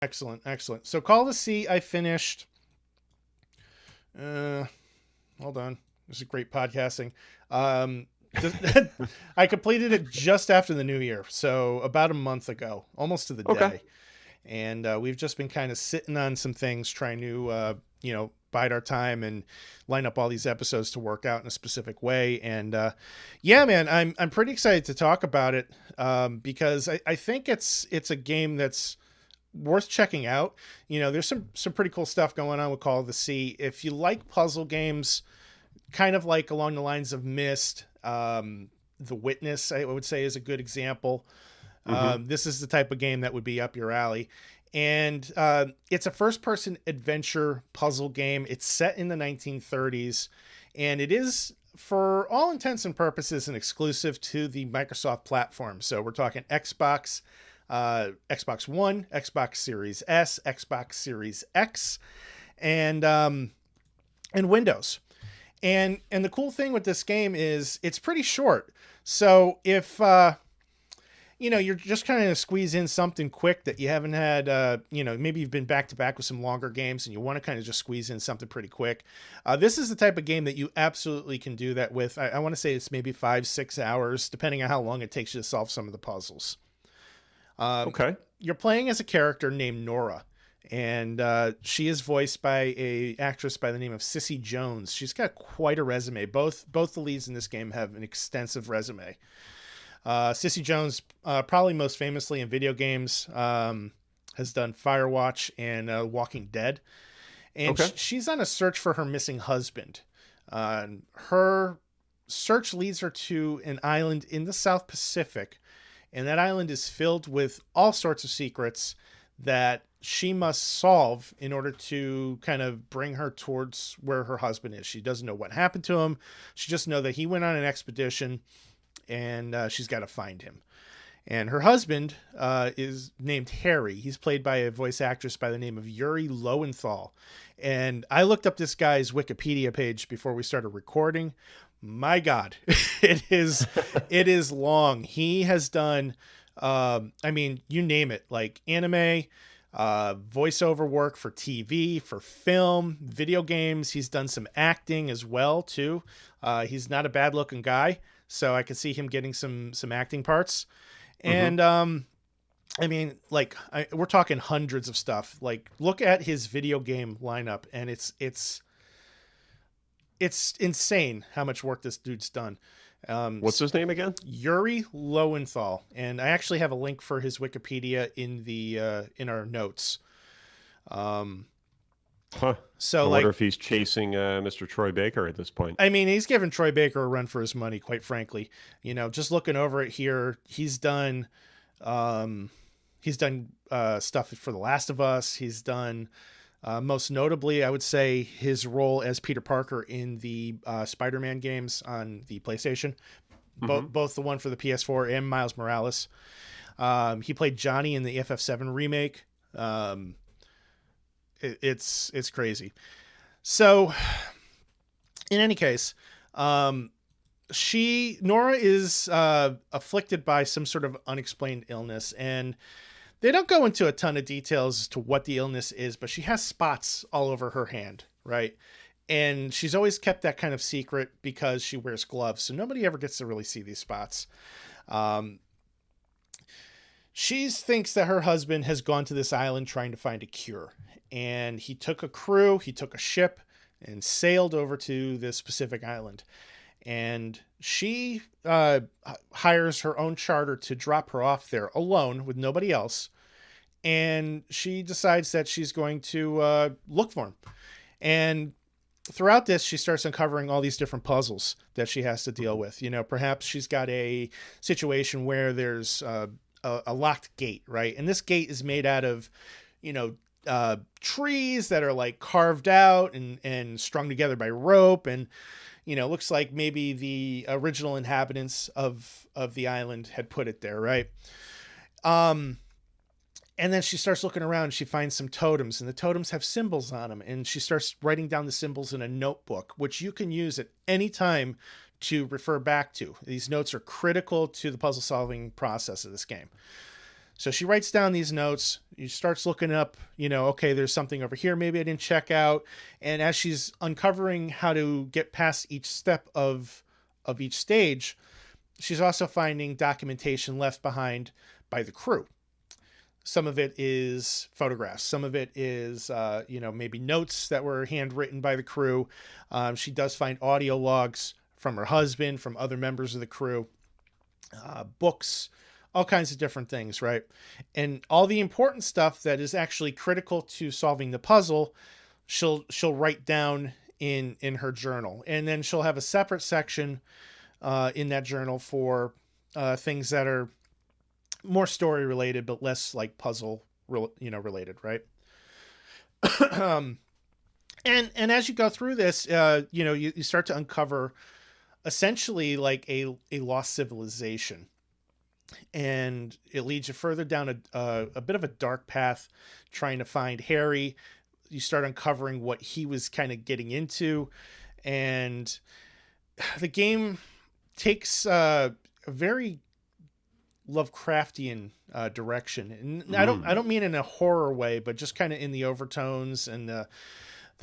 Excellent, excellent. So Call of the Sea, I finished. Hold on. This is great podcasting. Um, I completed it just after the new year, so about a month ago, almost to the Okay. day. And we've just been kind of sitting on some things, trying to bide our time and line up all these episodes to work out in a specific way. And yeah, man, I'm pretty excited to talk about it, because I think it's a game that's worth checking out. There's some pretty cool stuff going on with Call of the Sea. If you like puzzle games, kind of like along the lines of Myst, The Witness, I would say, is a good example. Mm-hmm. This is the type of game that would be up your alley. And it's a first person adventure puzzle game. It's set in the 1930s, and it is, for all intents and purposes, an exclusive to the Microsoft platform. So we're talking Xbox, Xbox One, Xbox Series S, Xbox Series X, and Windows. And the cool thing with this game is it's pretty short. So if you're just kind of squeeze in something quick that you haven't had, maybe you've been back to back with some longer games and you want to kind of just squeeze in something pretty quick. This is the type of game that you absolutely can do that with. I want to say it's maybe 5-6 hours, depending on how long it takes you to solve some of the puzzles. Um, Okay. you're playing as a character named Nora, and she is voiced by a actress by the name of Sissy Jones. She's got quite a resume. Both the leads in this game have an extensive resume. Sissy Jones, probably most famously in video games, has done Firewatch and Walking Dead. And Okay. she's on a search for her missing husband. Her search leads her to an island in the South Pacific, and that island is filled with all sorts of secrets that she must solve in order to kind of bring her towards where her husband is. She doesn't know what happened to him. She just know that he went on an expedition, and she's got to find him. And her husband is named Harry. He's played by a voice actress by the name of Yuri Lowenthal. And I looked up this guy's Wikipedia page before we started recording. My God, it is long. He has done, I mean, you name it, like anime, voiceover work for TV, for film, video games. He's done some acting as well too. He's not a bad looking guy, so I could see him getting some acting parts. Mm-hmm. And I mean, like, we're talking hundreds of stuff. Like, look at his video game lineup, and it's insane how much work this dude's done. What's his name again? Yuri Lowenthal, and I actually have a link for his Wikipedia in our notes. Um, Huh. so I like, wonder if he's chasing Mr. Troy Baker at this point. I mean, he's giving Troy Baker a run for his money, quite frankly. Just looking over it here, um, he's done stuff for The Last of Us. He's done, most notably, I would say, his role as Peter Parker in the Spider-Man games on the PlayStation, Mm-hmm. both the one for the PS4 and Miles Morales. He played Johnny in the FF7 remake. It's crazy. So, in any case, um, Nora is afflicted by some sort of unexplained illness, and they don't go into a ton of details as to what the illness is, but she has spots all over her hand, right? And she's always kept that kind of secret because she wears gloves, so nobody ever gets to really see these spots. Um, she thinks that her husband has gone to this island trying to find a cure, and he took a crew, he took a ship, and sailed over to this specific island. And she hires her own charter to drop her off there alone with nobody else. And she decides that she's going to look for him. And throughout this, she starts uncovering all these different puzzles that she has to deal with. Perhaps she's got a situation where there's a locked gate, right? And this gate is made out of, you know, trees that are like carved out and strung together by rope. And, looks like maybe the original inhabitants of the island had put it there, right? Um, and then she starts looking around and she finds some totems, and the totems have symbols on them, and she starts writing down the symbols in a notebook, which you can use at any time to refer back to. These notes are critical to the puzzle solving process of this game. So she writes down these notes. She starts looking up, okay, there's something over here maybe I didn't check out. And as she's uncovering how to get past each step of each stage, she's also finding documentation left behind by the crew. Some of it is photographs. Some of it is, maybe notes that were handwritten by the crew. She does find audio logs from her husband, from other members of the crew, books, all kinds of different things, right? And all the important stuff that is actually critical to solving the puzzle, she'll write down in her journal. And then she'll have a separate section in that journal for things that are more story related, but less like puzzle, related, right? And as you go through this, you start to uncover essentially like a lost civilization, and it leads you further down a bit of a dark path, trying to find Harry. You start uncovering what he was kind of getting into, and the game takes a very Lovecraftian direction, and I don't mean in a horror way, but just kind of in the overtones and the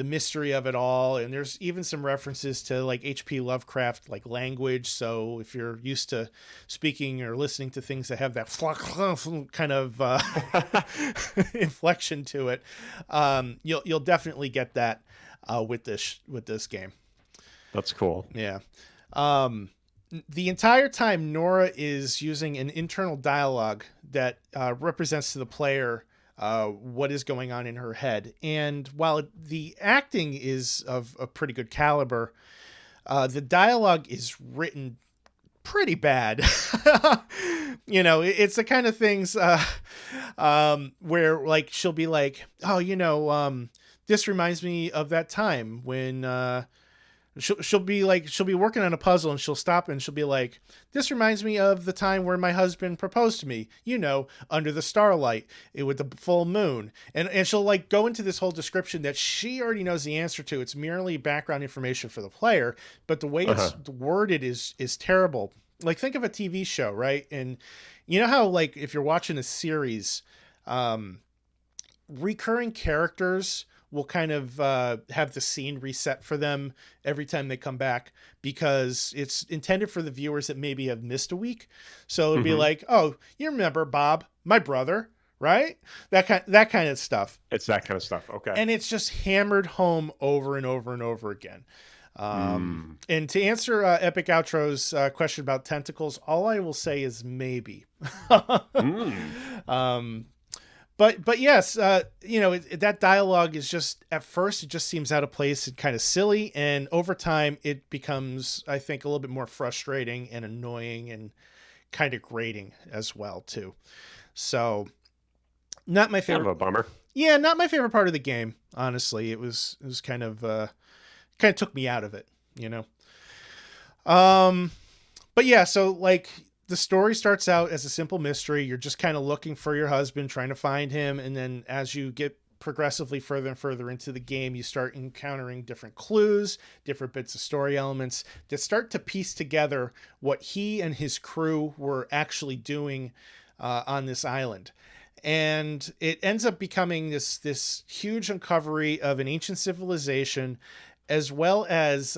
mystery of it all. And there's even some references to like H.P. Lovecraft like language. So if you're used to speaking or listening to things that have that kind of inflection to it, you'll definitely get that with this game. That's cool. Yeah. The entire time, Nora is using an internal dialogue that represents to the player what is going on in her head. And while the acting is of a pretty good caliber, the dialogue is written pretty bad. It's the kind of things where like she'll be like, oh, this reminds me of that time when she'll be working on a puzzle, and she'll stop and she'll be like, this reminds me of the time where my husband proposed to me, under the starlight with the full moon. And she'll like go into this whole description that she already knows the answer to. It's merely background information for the player, but the way it's worded is terrible. Like, think of a TV show, right? And you know how like if you're watching a series, recurring characters will kind of have the scene reset for them every time they come back, because it's intended for the viewers that maybe have missed a week. So it'd be like, oh, you remember Bob, my brother, right? That kind of stuff. It's that kind of stuff. Okay. And it's just hammered home over and over and over again. And to answer Epic Outro's question about tentacles, all I will say is maybe. But yes, that dialogue is just, at first, it just seems out of place and kind of silly. And over time, it becomes, I think, a little bit more frustrating and annoying and kind of grating as well, too. So not my favorite. Kind of a bummer. Yeah, not my favorite part of the game, honestly. It was kind of took me out of it, But yeah, so like, the story starts out as a simple mystery. You're just kind of looking for your husband, trying to find him. And then as you get progressively further and further into the game, you start encountering different clues, different bits of story elements that start to piece together what he and his crew were actually doing on this island. And it ends up becoming this huge uncovery of an ancient civilization, as well as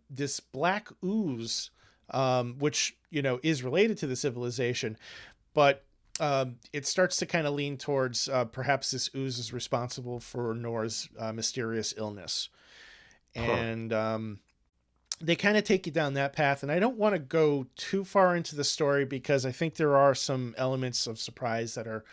this black ooze, which is related to the civilization, but it starts to kind of lean towards perhaps this ooze is responsible for Nora's mysterious illness. And they kind of take you down that path. And I don't want to go too far into the story, because I think there are some elements of surprise that are